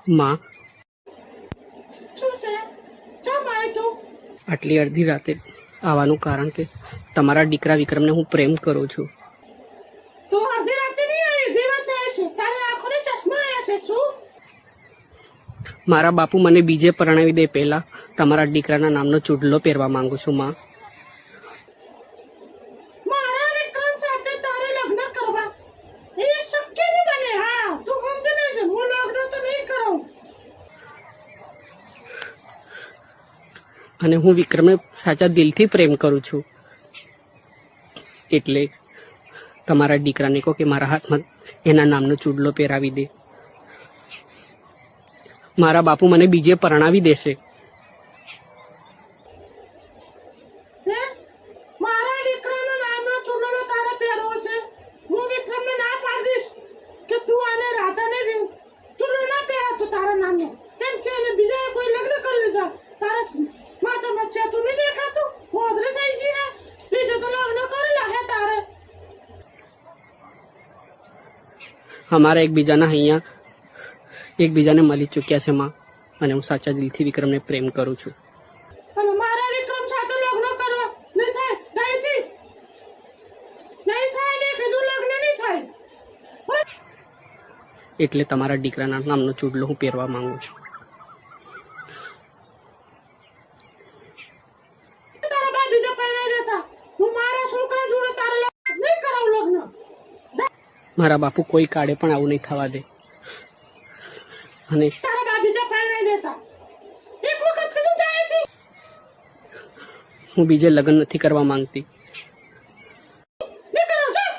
માં, શું છે? ચા પાય તું? આટલી અડધી રાતે આવવાનું કારણ કે તમારા દીકરા વિક્રમને હું પ્રેમ કરું છું. તું અડધી રાતે નહીં આવી, દિવસે આવી છે. તારી આંખોને ચશ્મા આવ્યા છે શું? મારા બાપુ મને બીજે પરણાવી દે પહેલા તમારા દીકરાના નામનો ચૂડલો પહેરવા માંગુ છું. માં, મારા વિક્રમ સાથે તારે લગ્ન કરવા એ શક્ય નહીં બને. હા, તું સમજી લેજે, હું લગ્ન તો નહીં કરું. અને હું વિક્રમને સાચા દિલથી પ્રેમ કરું છું. એટલે તમારા દીકરાને કહો કે મારા હાથમાં એના નામનો ચૂડલો પહેરાવી દે. મારા બાપુ મને બીજે પરણાવી દેશે. હે? મારા વિક્રમનું નામનો ચૂડલો તારે પહેરવો છે? હું વિક્રમને ના પાડી દઈશ કે તું આને રાધાને ચૂડલો ના પહેરાવતો તારા નામનો. કેમ કે એને બીજાએ કોઈ લગ્ન કરી લીધા. તારા માથામાં છે તું નહીં દેખાતું? હોદરે થઈ છે. બીજે તો લગ્ન કરેલા હે તારે. અમારા એકબીજાને મળી ચૂક્યા છે. માં, અને હું સાચા દિલથી વિક્રમને પ્રેમ કરું છું. અને મારા વિક્રમ સાથે લગ્ન કરવા નહીં થાય. જયથી નહીં થાય ને કીધું લગ્ન નહીં થાય. એટલે તમારા દીકરાના નામનો ચૂડલો હું પહેરવા માંગુ છું. તારા બા બીજા પહેરાઈ દેતા. હું મારા છોકરા જોડે તારે નહીં કરાવું લગ્ન. મારા બાપુ કોઈ કાળે પણ આવું નહીં થવા દે. અને તારા બા બીજા પહેરાઈ દેતા. એક વખત કીધું જયથી હું બીજે લગ્ન નથી કરવા માંગતી. નહીં કરાવું. જા.